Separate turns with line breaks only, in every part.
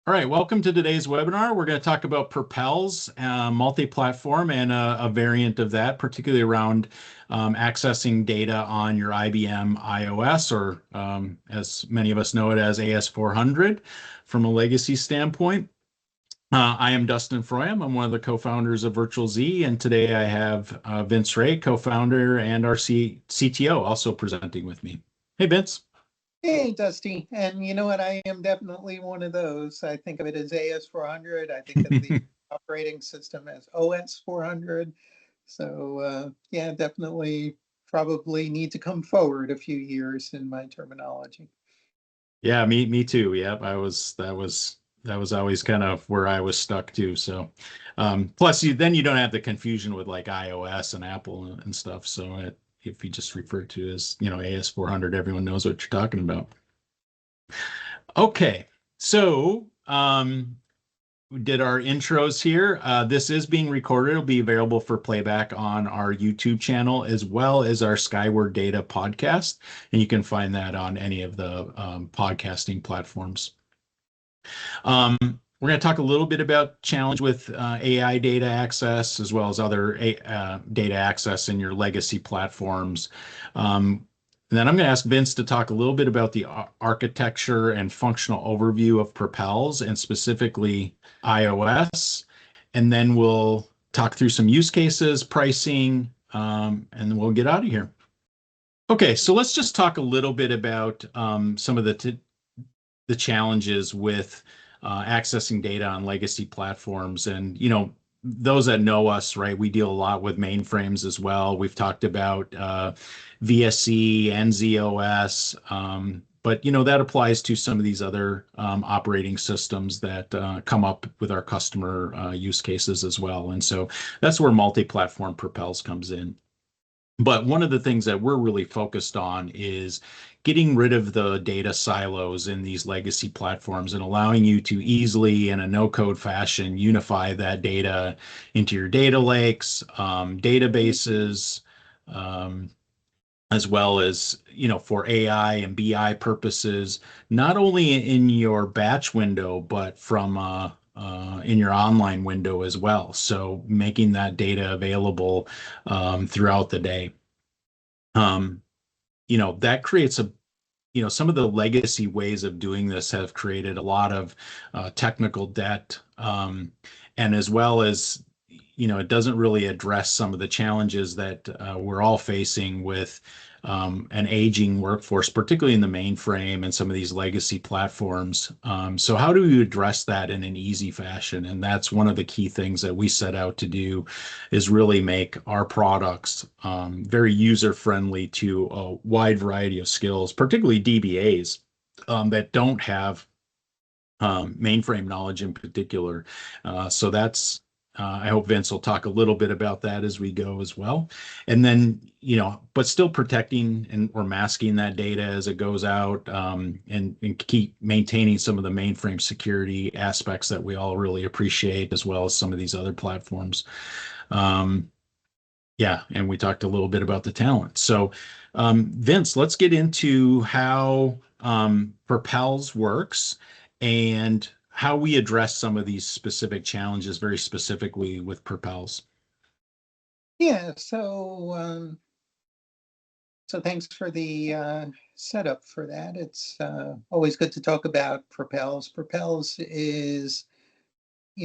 All right, welcome to today's webinar. We're going to talk about PropelZ, multi-platform, and a variant of that, particularly around accessing data on your IBM iOS, or as many of us know it as AS400 from a legacy standpoint. I am Dustin Froyum. I'm one of the co-founders of VirtualZ, and today I have Vince Ray, co-founder, and our CTO also presenting with me. Hey, Vince.
Hey, Dusty. And you know what? I am definitely one of those. I think of it as AS400. I think of the operating system as OS400. So yeah, definitely probably need to come forward a few years in my terminology.
Yeah, me too. Yep, that was always kind of where I was stuck too. So, plus then you don't have the confusion with like iOS and Apple and stuff. So if you just refer to as, AS400, everyone knows what you're talking about. Okay, so we did our intros here. This is being recorded. It'll be available for playback on our YouTube channel as well as our Skyward Data podcast. And you can find that on any of the podcasting platforms. We're going to talk a little bit about challenge with AI data access as well as other data access in your legacy platforms. And then I'm going to ask Vince to talk a little bit about the architecture and functional overview of PropelZ and specifically iOS. And then we'll talk through some use cases, pricing, and then we'll get out of here. Okay, so let's just talk a little bit about some of the challenges with accessing data on legacy platforms. And, those that know us, right, we deal a lot with mainframes as well. We've talked about VSE, NZOS, but, that applies to some of these other operating systems that come up with our customer use cases as well. And so that's where multi-platform PropelZ comes in. But one of the things that we're really focused on is getting rid of the data silos in these legacy platforms and allowing you to easily, in a no-code fashion, unify that data into your data lakes, databases, as well as, for AI and BI purposes, not only in your batch window, but from in your online window as well. So making that data available throughout the day. That creates some of the legacy ways of doing this have created a lot of technical debt, and as well as, it doesn't really address some of the challenges that we're all facing with an aging workforce, particularly in the mainframe and some of these legacy platforms. So how do you address that in an easy fashion? And that's one of the key things that we set out to do, is really make our products very user-friendly to a wide variety of skills, particularly DBAs that don't have mainframe knowledge in particular. So that's I hope Vince will talk a little bit about that as we go as well. And then, but still protecting or masking that data as it goes out, and keep maintaining some of the mainframe security aspects that we all really appreciate, as well as some of these other platforms. Yeah, and we talked a little bit about the talent. So Vince, let's get into how PropelZ works and how we address some of these specific challenges very specifically with PropelZ.
Yeah, so thanks for the setup for that. It's always good to talk about PropelZ. PropelZ is,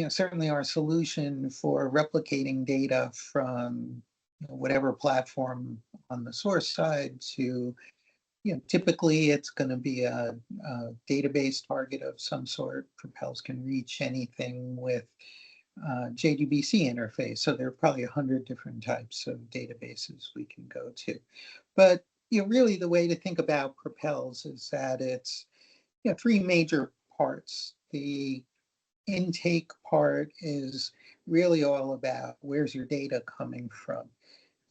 certainly our solution for replicating data from whatever platform on the source side to, typically it's going to be a database target of some sort. PropelZ can reach anything with JDBC interface. So there are probably 100 different types of databases we can go to. But really the way to think about PropelZ is that it's three major parts. The intake part is really all about where's your data coming from.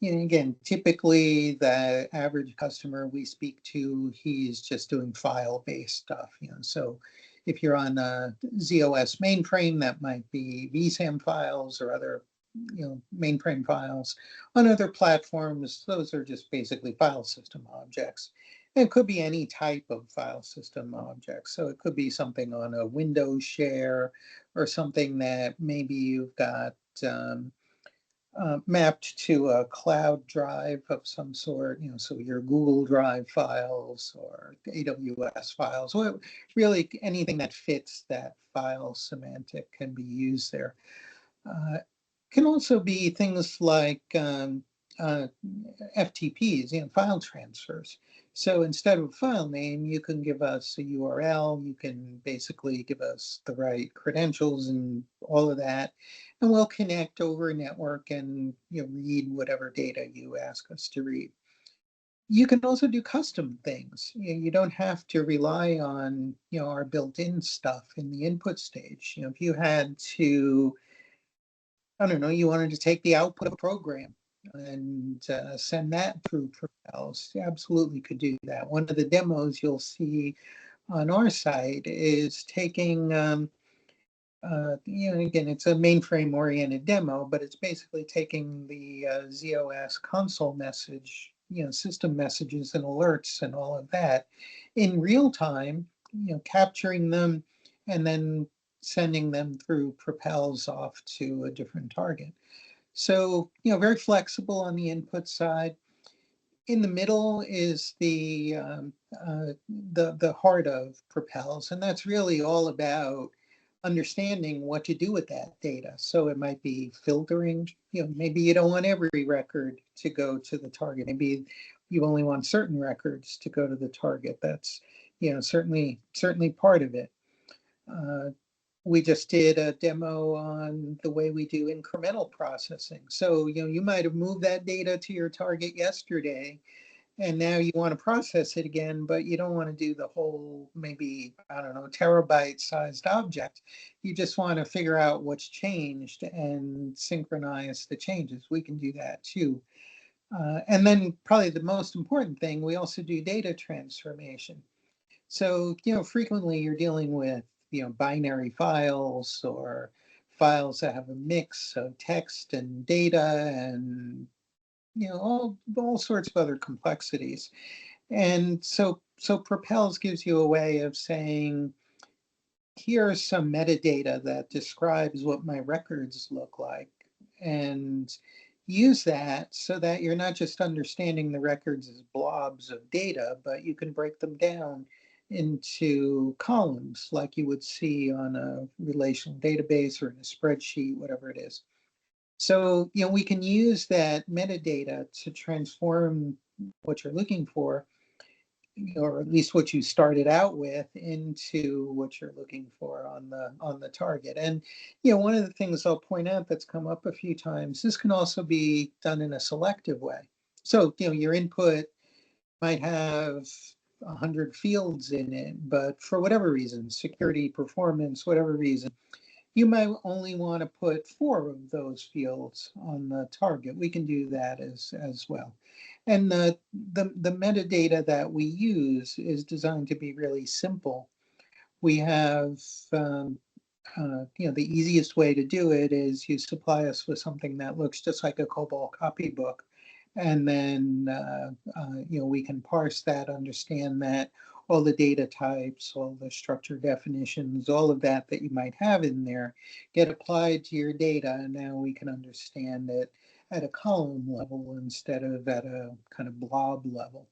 Again, typically the average customer we speak to, he's just doing file-based stuff. So if you're on a ZOS mainframe, that might be vSAM files or other, mainframe files. On other platforms, those are just basically file system objects. And it could be any type of file system object. So it could be something on a Windows share or something that maybe you've got mapped to a cloud drive of some sort, so your Google Drive files or AWS files, well, really anything that fits that file semantic can be used there. Can also be things like FTPs, file transfers. So instead of a file name, you can give us a URL. You can basically give us the right credentials and all of that, and we'll connect over a network and read whatever data you ask us to read. You can also do custom things. You don't have to rely on our built-in stuff in the input stage. If you had to, I don't know, you wanted to take the output of a program and send that through PropelZ, you absolutely could do that. One of the demos you'll see on our site is taking, again, it's a mainframe oriented demo, but it's basically taking the ZOS console message, system messages and alerts and all of that in real time, capturing them and then sending them through PropelZ off to a different target. So, very flexible on the input side. In the middle is the heart of PropelZ, and that's really all about understanding what to do with that data. So it might be filtering. Maybe you don't want every record to go to the target. Maybe you only want certain records to go to the target. That's certainly part of it. We just did a demo on the way we do incremental processing. So, you might have moved that data to your target yesterday, and now you want to process it again, but you don't want to do the whole, maybe, I don't know, terabyte sized object. You just want to figure out what's changed and synchronize the changes. We can do that too. And then probably the most important thing, we also do data transformation. So, frequently you're dealing with, binary files or files that have a mix of text and data and, all sorts of other complexities. And so PropelZ gives you a way of saying, here's some metadata that describes what my records look like, and use that so that you're not just understanding the records as blobs of data, but you can break them down into columns like you would see on a relational database or in a spreadsheet, whatever it is. So, we can use that metadata to transform what you're looking for, or at least what you started out with, into what you're looking for on the target. And one of the things I'll point out that's come up a few times, this can also be done in a selective way. So your input might have 100 fields in it, but for whatever reason, security, performance, whatever reason, you might only want to put 4 of those fields on the target. We can do that as well. And the metadata that we use is designed to be really simple. We have, the easiest way to do it is you supply us with something that looks just like a COBOL copybook. And then, we can parse that, understand that, all the data types, all the structure definitions, all of that you might have in there get applied to your data. And now we can understand it at a column level instead of at a kind of blob level.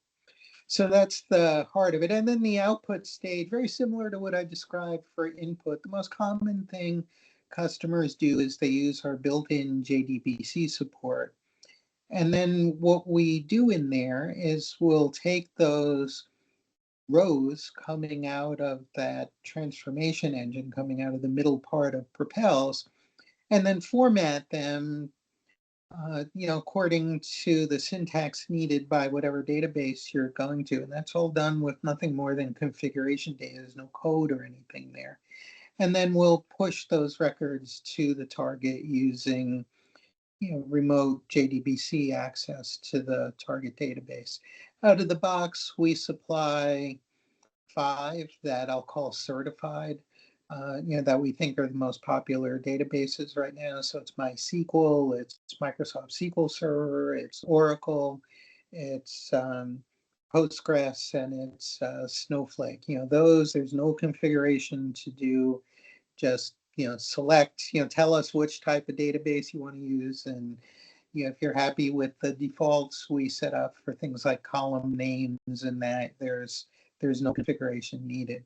So that's the heart of it. And then the output stage, very similar to what I described for input. The most common thing customers do is they use our built-in JDBC support. And then what we do in there is we'll take those rows coming out of that transformation engine, coming out of the middle part of PropelZ, and then format them, according to the syntax needed by whatever database you're going to. And that's all done with nothing more than configuration data. There's no code or anything there. And then we'll push those records to the target using remote JDBC access to the target database. Out of the box, we supply 5 that I'll call certified, that we think are the most popular databases right now. So it's MySQL, it's Microsoft SQL Server, it's Oracle, it's Postgres and it's Snowflake. There's no configuration to do. Just select, tell us which type of database you want to use, and if you're happy with the defaults we set up for things like column names and that, there's no configuration needed.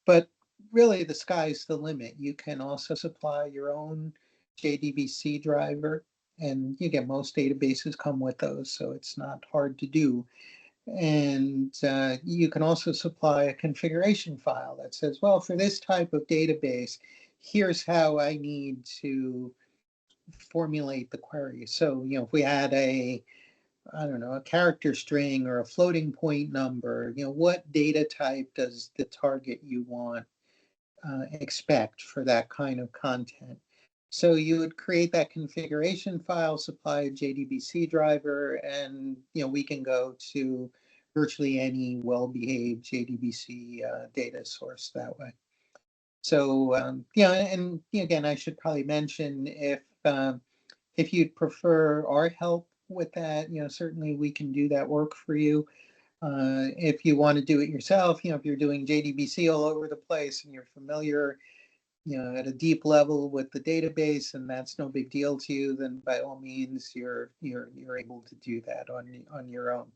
But really, the sky's the limit. You can also supply your own JDBC driver, and you get most databases come with those, so it's not hard to do. And you can also supply a configuration file that says, well, for this type of database, here's how I need to formulate the query. So, if we had I don't know, a character string or a floating point number, what data type does the target you want expect for that kind of content? So you would create that configuration file, supply a JDBC driver, and we can go to virtually any well-behaved JDBC data source that way. So and again, I should probably mention if you'd prefer our help with that, certainly we can do that work for you. If you want to do it yourself, if you're doing JDBC all over the place and you're familiar, at a deep level with the database, and that's no big deal to you, then by all means, you're able to do that on your own.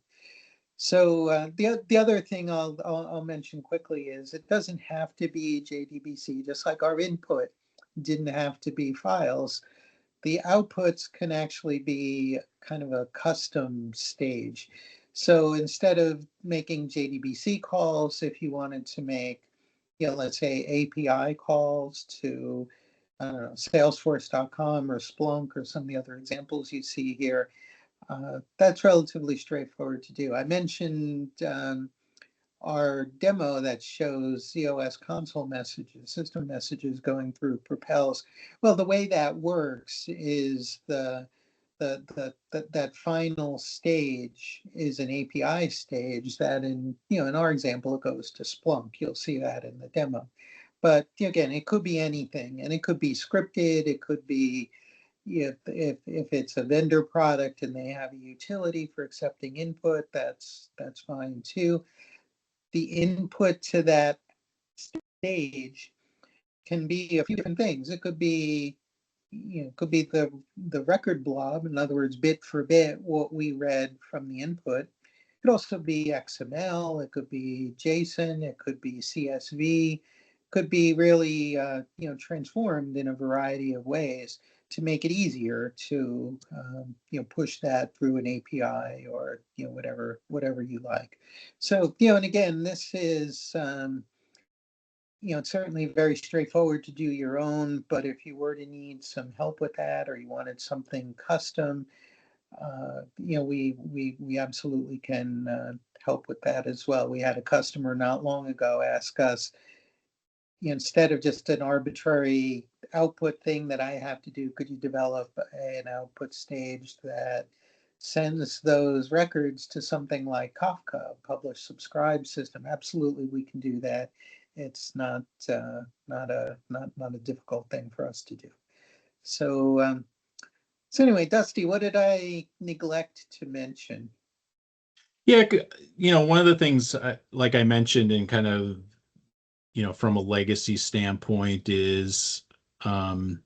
So the other thing I'll mention quickly is it doesn't have to be JDBC, just like our input didn't have to be files. The outputs can actually be kind of a custom stage. So instead of making JDBC calls, if you wanted to make, let's say API calls to, I don't know, Salesforce.com or Splunk or some of the other examples you see here, that's relatively straightforward to do. I mentioned our demo that shows COS console messages, system messages going through PropelZ. Well, the way that works is that final stage is an API stage that in our example, it goes to Splunk. You'll see that in the demo. But again, it could be anything, and it could be scripted. It could be if it's a vendor product and they have a utility for accepting input, that's fine too. The input to that stage can be a few different things. It could be the record blob, in other words, bit for bit, what we read from the input. It could also be XML, it could be JSON, it could be CSV, could be really transformed in a variety of ways to make it easier to push that through an API or whatever you like. So and again, this is it's certainly very straightforward to do your own, but if you were to need some help with that or you wanted something custom, we absolutely can help with that as well. We had a customer not long ago ask us, instead of just an arbitrary output thing that I have to do, could you develop an output stage that sends those records to something like Kafka, a publish subscribe system? Absolutely, we can do that. It's not a difficult thing for us to do. So anyway, Dusty, what did I neglect to mention?
Yeah, one of the things, like I mentioned in kind of from a legacy standpoint is, the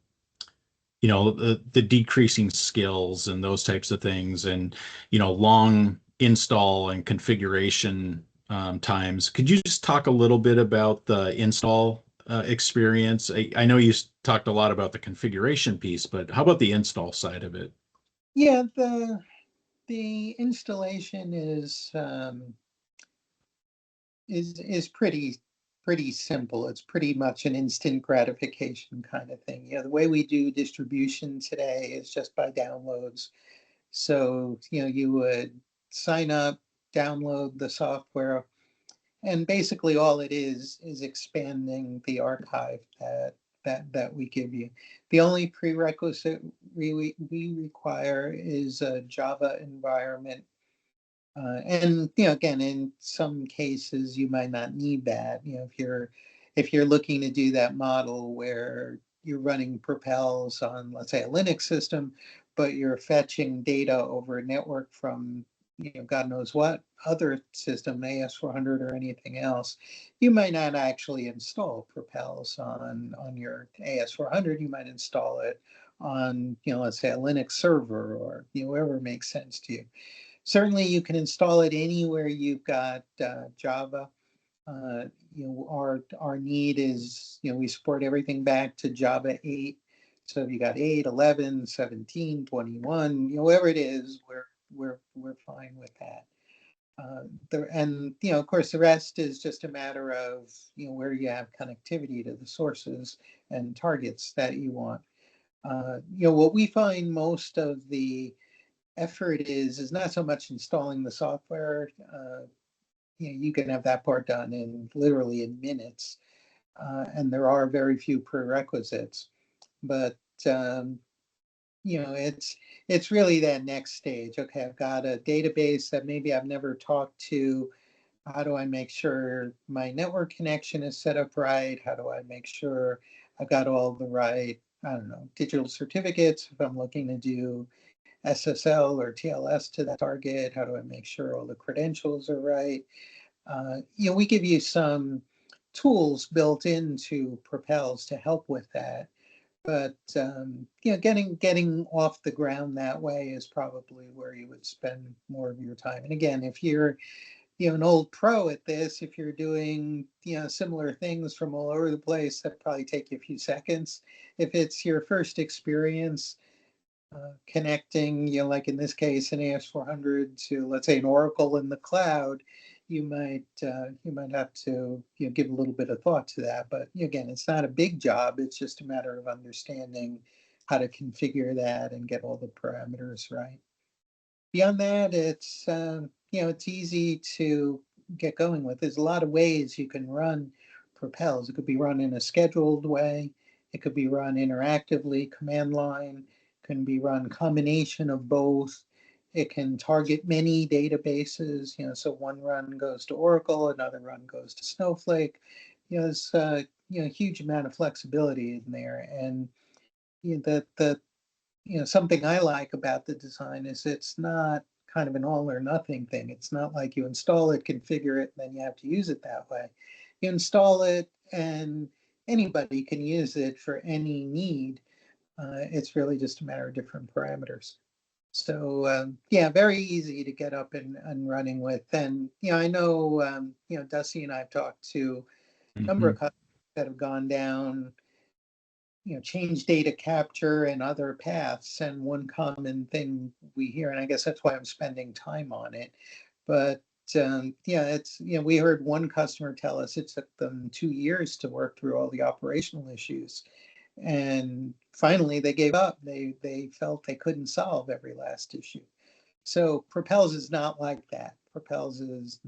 decreasing skills and those types of things, and, long install and configuration times. Could you just talk a little bit about the install experience? I know you talked a lot about the configuration piece, but how about the install side of it?
Yeah, the installation is pretty simple. It's pretty much an instant gratification kind of thing. The way we do distribution today is just by downloads. So you would sign up, download the software, and basically all it is expanding the archive that we give you. The only prerequisite we require is a Java environment. And again, in some cases, you might not need that. If you're looking to do that model where you're running PropelZ on, let's say, a Linux system, but you're fetching data over a network from God knows what other system, AS400 or anything else, you might not actually install PropelZ on your AS400. You might install it on, let's say a Linux server or wherever makes sense to you. Certainly, you can install it anywhere you've got Java. Our need is, we support everything back to Java 8. So if you got 8, 11, 17, 21, whatever it is, we're fine with that. And of course, the rest is just a matter of where you have connectivity to the sources and targets that you want. What we find most of the effort is not so much installing the software. You can have that part done literally in minutes, and there are very few prerequisites. But it's really that next stage. Okay, I've got a database that maybe I've never talked to. How do I make sure my network connection is set up right? How do I make sure I've got all the right, I don't know, digital certificates if I'm looking to do SSL or TLS to that target? How do I make sure all the credentials are right? We give you some tools built into PropelZ to help with that. But getting off the ground that way is probably where you would spend more of your time. And again, if you're an old pro at this, if you're doing similar things from all over the place, that probably take you a few seconds. If it's your first experience connecting, like in this case, an AS400 to, let's say, an Oracle in the cloud, you might have to give a little bit of thought to that. But again, it's not a big job. It's just a matter of understanding how to configure that and get all the parameters right. Beyond that, it's easy to get going with. There's a lot of ways you can run PropelZ. It could be run in a scheduled way. It could be run interactively, command line. Can be run combination of both. It can target many databases. So one run goes to Oracle, another run goes to Snowflake. There's a huge amount of flexibility in there, and something I like about the design is it's not kind of an all or nothing thing. It's not like you install it, configure it, and then you have to use it that way. You install it, and anybody can use it for any need. It's really just a matter of different parameters. So very easy to get up and running with. And I know Dusty and I've talked to a number of customers that have gone down change data capture and other paths. And one common thing we hear, and I guess that's why I'm spending time on it. But it's we heard one customer tell us it took them 2 years to work through all the operational issues. And finally, they gave up. They felt they couldn't solve every last issue. So PropelZ is not like that. PropelZ is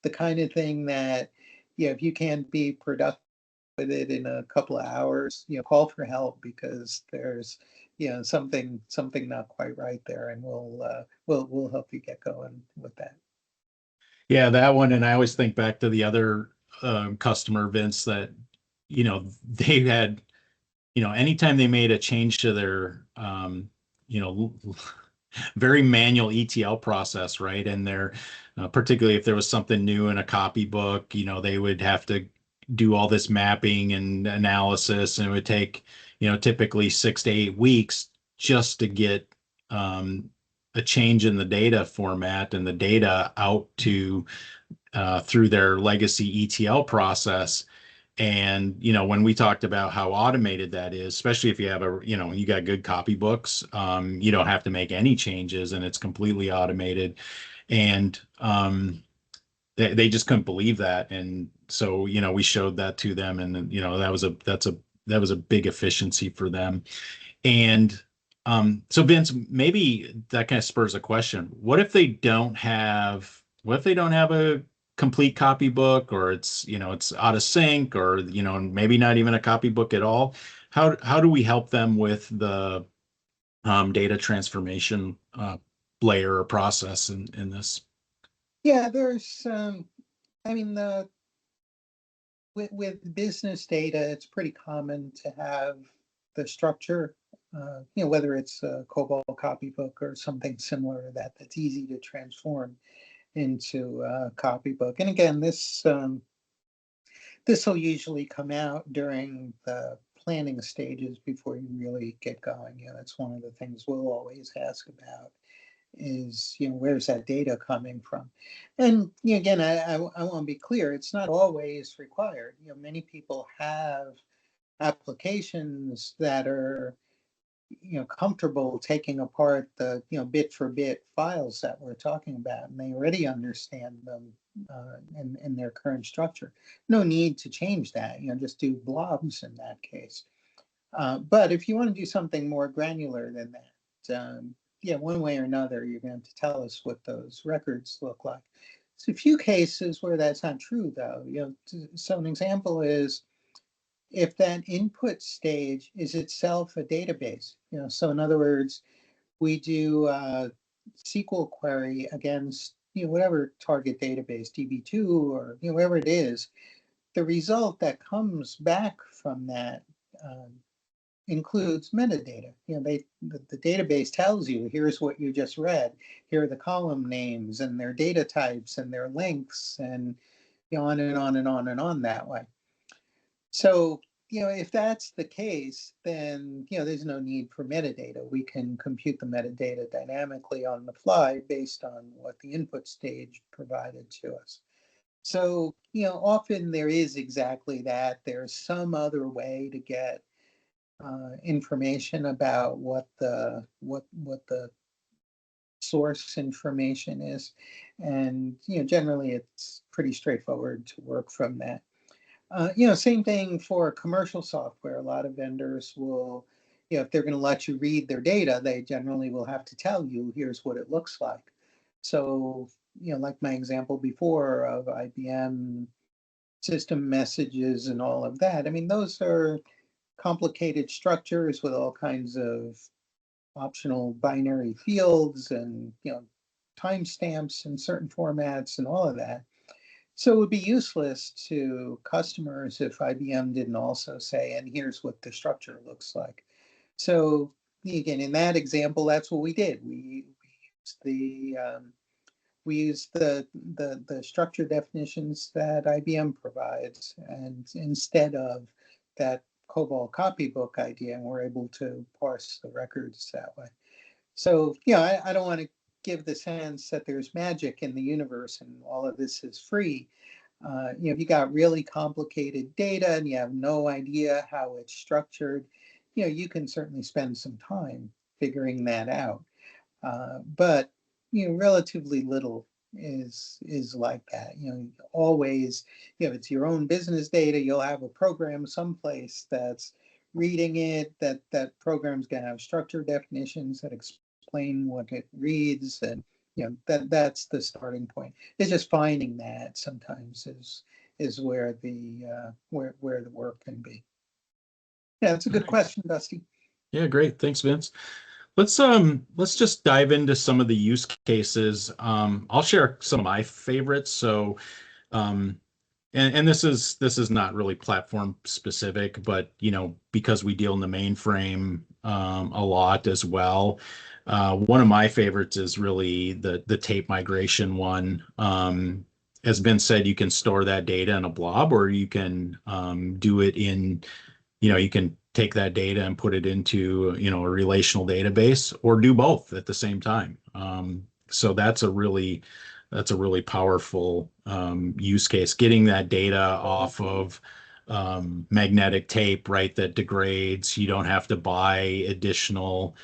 the kind of thing that, if you can't be productive with it in a couple of hours, call for help because there's, something not quite right there, and we'll help you get going with that.
Yeah, that one. And I always think back to the other customer, Vince, that, they had, anytime they made a change to their, very manual ETL process, right? And they're, particularly if there was something new in a copybook, they would have to do all this mapping and analysis, and it would take, typically 6 to 8 weeks just to get a change in the data format and the data out to through their legacy ETL process. And, when we talked about how automated that is, especially if you have you got good copybooks, you don't have to make any changes and it's completely automated. And they just couldn't believe that. And so, we showed that to them, and, that was a big efficiency for them. And so Vince, maybe that kind of spurs a question. What if they don't have a complete copybook, or it's out of sync, or, maybe not even a copybook at all? How do we help them with the data transformation layer or process in this?
Yeah, there's, I mean, with business data, it's pretty common to have the structure, whether it's a COBOL copybook or something similar to that, that's easy to transform into a copybook. And again, this will usually come out during the planning stages before you really get going. That's one of the things we'll always ask about is, where's that data coming from? And again, I want to be clear, it's not always required. Many people have applications that are comfortable taking apart the bit for bit files that we're talking about, and they already understand them in their current structure. No need to change that. Just do blobs in that case. But if you want to do something more granular than that, one way or another, you're going to tell us what those records look like. So a few cases where that's not true, though. So an example is if that input stage is itself a database. So in other words, we do a SQL query against whatever target database, DB2 or whatever it is. The result that comes back from that includes metadata. The database tells you, here's what you just read. Here are the column names and their data types and their links, and on and on and on and on that way. So, if that's the case, then, there's no need for metadata. We can compute the metadata dynamically on the fly based on what the input stage provided to us. So, often there is exactly that. There's some other way to get information about what the source information is. And, generally it's pretty straightforward to work from that. Same thing for commercial software. A lot of vendors will, if they're going to let you read their data, they generally will have to tell you, here's what it looks like. So, like my example before of IBM system messages and all of that, I mean, those are complicated structures with all kinds of optional binary fields and, timestamps in certain formats and all of that. So it would be useless to customers if IBM didn't also say, and here's what the structure looks like. So again, in that example, that's what we did. We used the structure definitions that IBM provides, and instead of that COBOL copybook idea, and we're able to parse the records that way. So I don't want to give the sense that there's magic in the universe and all of this is free. If you got really complicated data and you have no idea how it's structured, you can certainly spend some time figuring that out. But relatively little is like that. Always, it's your own business data. You'll have a program someplace that's reading it. That program's going to have structure definitions that explain what it reads, and that's the starting point. It's just finding that sometimes is where the work can be. Yeah, that's a good question, Dusty.
Yeah, great. Thanks, Vince. Let's just dive into some of the use cases. I'll share some of my favorites. So and this is not really platform specific, but because we deal in the mainframe a lot as well. One of my favorites is really the tape migration one. As Ben said, you can store that data in a blob, or you can do it in, you can take that data and put it into a relational database, or do both at the same time. So that's a really powerful use case, getting that data off of magnetic tape, right, that degrades. You don't have to buy additional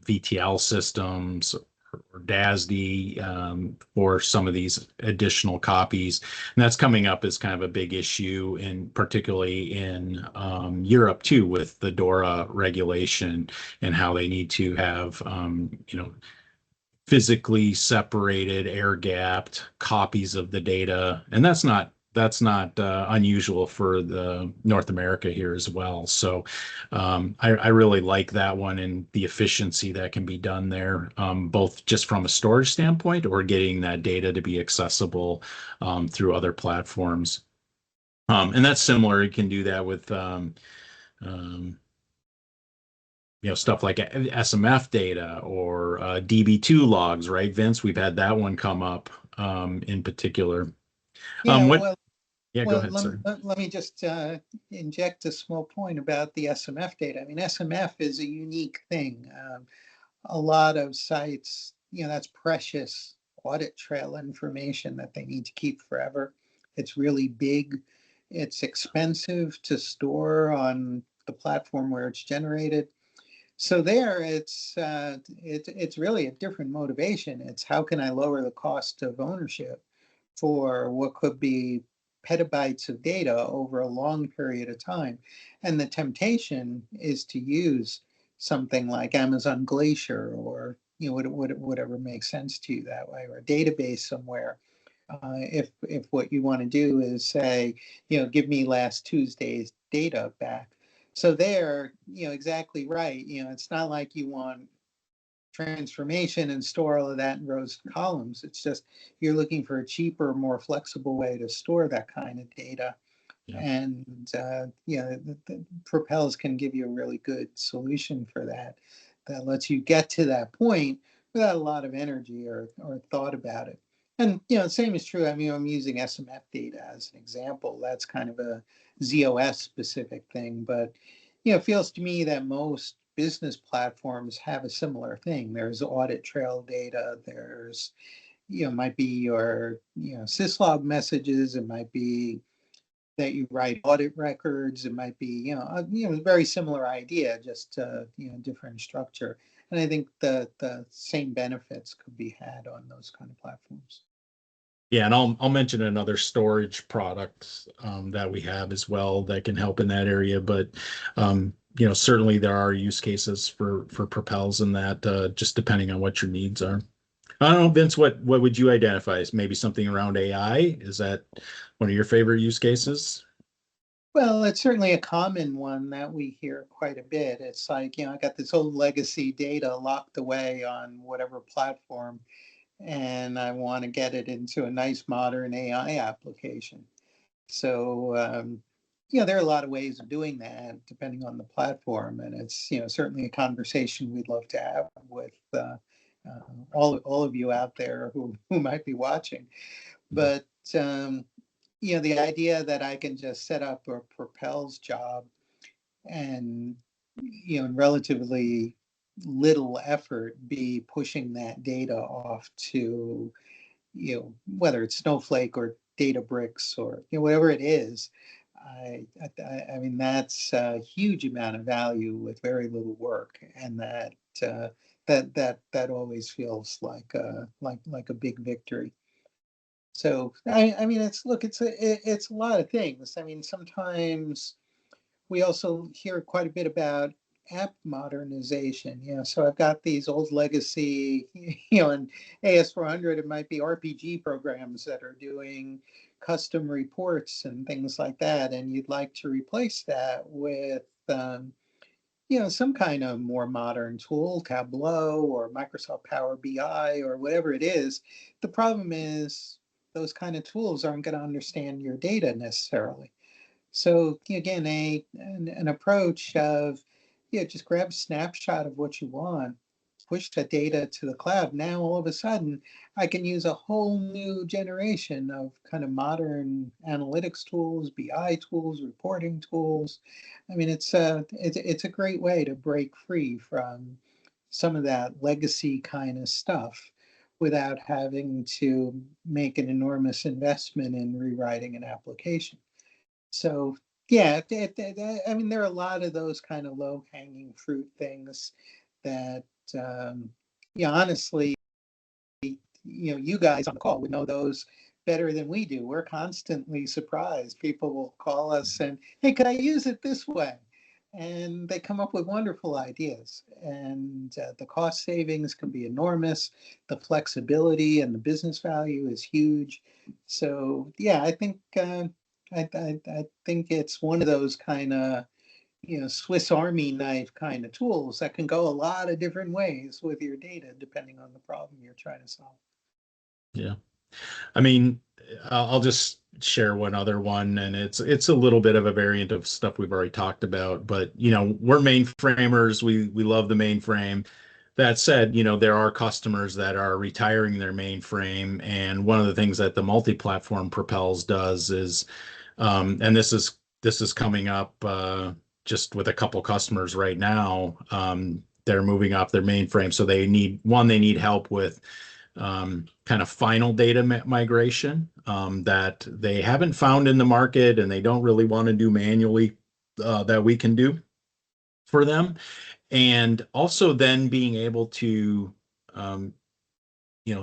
VTL systems or DASD for some of these additional copies. And that's coming up as kind of a big issue, particularly in Europe too, with the DORA regulation and how they need to have physically separated, air-gapped copies of the data. And that's not unusual for the North America here as well. So I really like that one and the efficiency that can be done there, both just from a storage standpoint or getting that data to be accessible through other platforms. And that's similar. You can do that with um, stuff like SMF data or DB2 logs, right, Vince? We've had that one come up in particular.
Yeah,
What?
well,
Yeah, go
well,
ahead, sir.
let me just inject a small point about the SMF data. I mean, SMF is a unique thing. A lot of sites, that's precious audit trail information that they need to keep forever. It's really big. It's expensive to store on the platform where it's generated. So there, it's really a different motivation. It's how can I lower the cost of ownership for what could be petabytes of data over a long period of time. And the temptation is to use something like Amazon Glacier or whatever makes sense to you that way, or a database somewhere. If what you want to do is say, give me last Tuesday's data back. So there, exactly right. It's not like you want transformation and store all of that in rows and columns. It's just you're looking for a cheaper, more flexible way to store that kind of data.
Yeah.
And the PropelZ can give you a really good solution for that. That lets you get to that point without a lot of energy or thought about it. And the same is true. I mean, I'm using SMF data as an example. That's kind of a ZOS specific thing, but it feels to me that most business platforms have a similar thing. There's audit trail data. There's might be your syslog messages. It might be that you write audit records. It might be very similar idea, just different structure. And I think the same benefits could be had on those kind of platforms.
Yeah, and I'll mention another storage product that we have as well that can help in that area. But certainly there are use cases for PropelZ and that just depending on what your needs are. I don't know, Vince, what would you identify as maybe something around AI? Is that one of your favorite use cases?
Well, it's certainly a common one that we hear quite a bit. It's like, I got this old legacy data locked away on whatever platform, and I want to get it into a nice modern AI application. So, there are a lot of ways of doing that depending on the platform, and it's certainly a conversation we'd love to have with all of you out there who might be watching. But the idea that I can just set up a PropelZ job and in relatively little effort be pushing that data off to whether it's Snowflake or Databricks or whatever it is. I mean that's a huge amount of value with very little work, and that always feels like a big victory. So I mean it's a lot of things. I mean sometimes we also hear quite a bit about app modernization. So I've got these old legacy, in AS400, it might be RPG programs that are doing custom reports and things like that. And you'd like to replace that with, some kind of more modern tool, Tableau or Microsoft Power BI or whatever it is. The problem is those kind of tools aren't going to understand your data necessarily. So again, an approach of just grab a snapshot of what you want, push that data to the cloud. Now all of a sudden, I can use a whole new generation of kind of modern analytics tools, BI tools, reporting tools. I mean, it's a great way to break free from some of that legacy kind of stuff without having to make an enormous investment in rewriting an application. So yeah, I mean, there are a lot of those kind of low hanging fruit things that, honestly, you guys on the call would know those better than we do. We're constantly surprised. People will call us and, hey, could I use it this way? And they come up with wonderful ideas. And the cost savings can be enormous. The flexibility and the business value is huge. So yeah, I think I think it's one of those kind of Swiss Army knife kind of tools that can go a lot of different ways with your data depending on the problem you're trying to solve.
Yeah. I mean, I'll just share one other one, and it's a little bit of a variant of stuff we've already talked about. But we're mainframers. We love the mainframe. That said, there are customers that are retiring their mainframe, and one of the things that the multi-platform PropelZ does is, and this is coming up just with a couple customers right now. They're moving off their mainframe, so they need help with kind of final data migration that they haven't found in the market, and they don't really want to do manually, that we can do for them. And also then being able to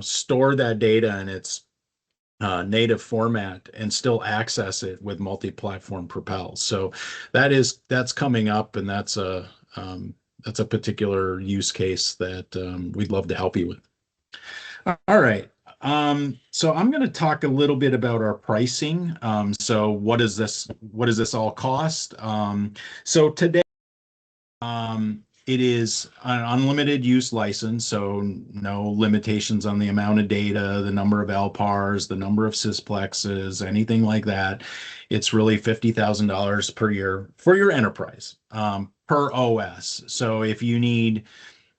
store that data in its native format and still access it with multi-platform PropelZ. So that's coming up, and that's a particular use case that we'd love to help you with. All right. So I'm going to talk a little bit about our pricing. So what does this all cost? So today, it is an unlimited use license, so no limitations on the amount of data, the number of LPARs, the number of sysplexes, anything like that. It's really $50,000 per year for your enterprise, per OS. So if you need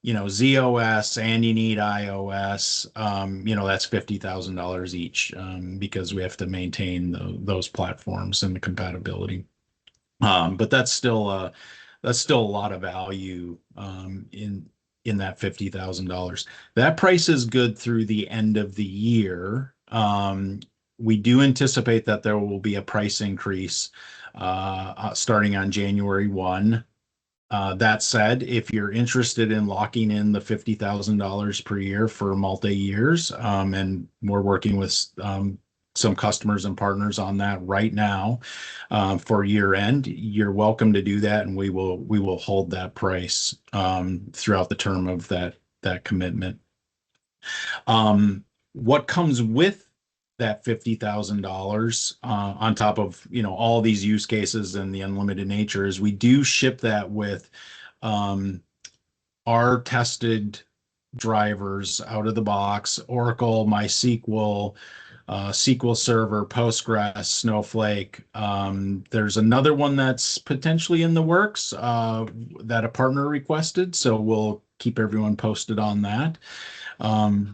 ZOS and you need iOS, that's $50,000 each, because we have to maintain those platforms and the compatibility. But that's still a lot of value in that $50,000. That price is good through the end of the year. We do anticipate that there will be a price increase starting on January 1. That said, if you're interested in locking in the $50,000 per year for multi-years, and we're working with some customers and partners on that right now for year end, you're welcome to do that, and we will hold that price throughout the term of that commitment. What comes with that $50,000 on top of all these use cases and the unlimited nature is we do ship that with our tested drivers out of the box: Oracle, MySQL, SQL Server, Postgres, Snowflake. There's another one that's potentially in the works that a partner requested, so we'll keep everyone posted on that.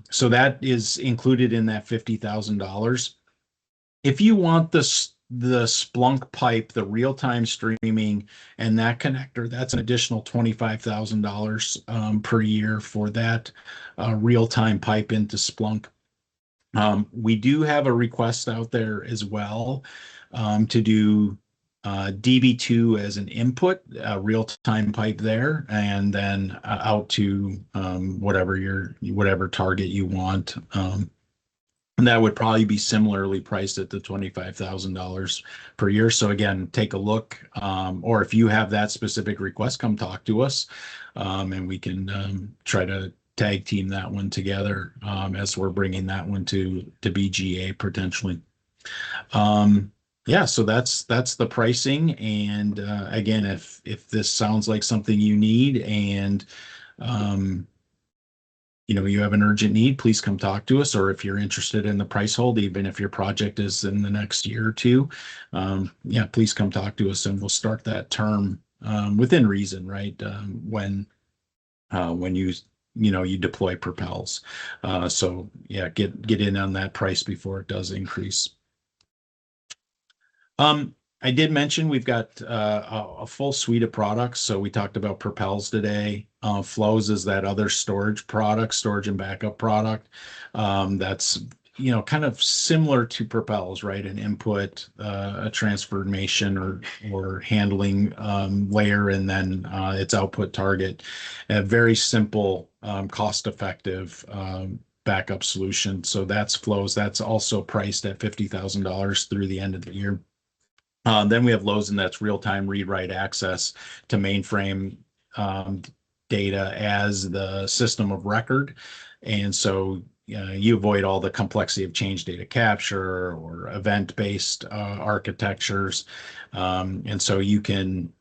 So that is included in that $50,000. If you want the Splunk pipe, the real-time streaming, and that connector, that's an additional $25,000 per year for that real-time pipe into Splunk. We do have a request out there as well to do DB2 as an input, a real-time pipe there, and then out to whatever target you want. And that would probably be similarly priced at the $25,000 per year. So again, take a look, or if you have that specific request, come talk to us, and we can try to tag team that one together as we're bringing that one to BGA potentially. Yeah, so that's the pricing. And again, if this sounds like something you need and you have an urgent need, please come talk to us. Or if you're interested in the price hold, even if your project is in the next year or two, yeah, please come talk to us, and we'll start that term within reason, right? When you deploy PropelZ. So yeah, get in on that price before it does increase. I did mention we've got a full suite of products. So we talked about PropelZ today. Flows is that other storage and backup product. That's kind of similar to PropelZ, right? An input, a transformation or handling layer, and then its output target. A very simple, cost-effective backup solution. So that's Flows. That's also priced at $50,000 through the end of the year. Then we have Lows, and that's real-time read-write access to mainframe data as the system of record. And so you avoid all the complexity of change data capture or event-based architectures. And so you can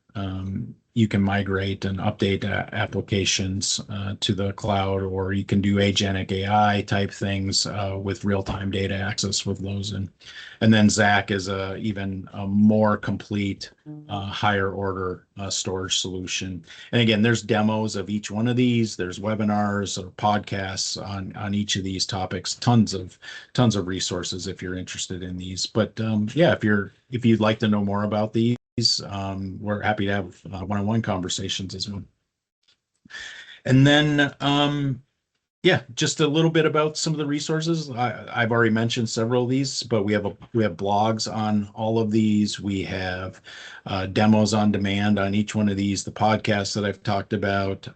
you can migrate and update applications to the cloud, or you can do agentic AI type things with real-time data access with those. And then Zach is even a more complete, higher order storage solution. And again, there's demos of each one of these. There's webinars or podcasts on each of these topics. Tons of resources if you're interested in these. But yeah, if you'd like to know more about these, we're happy to have one-on-one conversations as well. And then yeah, just a little bit about some of the resources. I've already mentioned several of these, but we have blogs on all of these. We have demos on demand on each one of these. The podcasts that I've talked about.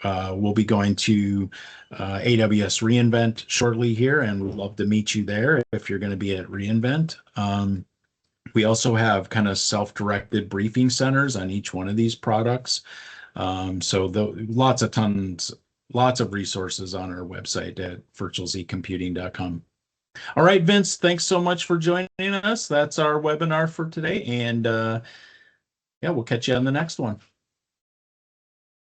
We'll be going to AWS reInvent shortly here, and we'd love to meet you there if you're going to be at reInvent. We also have kind of self-directed briefing centers on each one of these products. So lots of resources on our website at virtualzcomputing.com. All right, Vince, thanks so much for joining us. That's our webinar for today. And yeah, we'll catch you on the next one.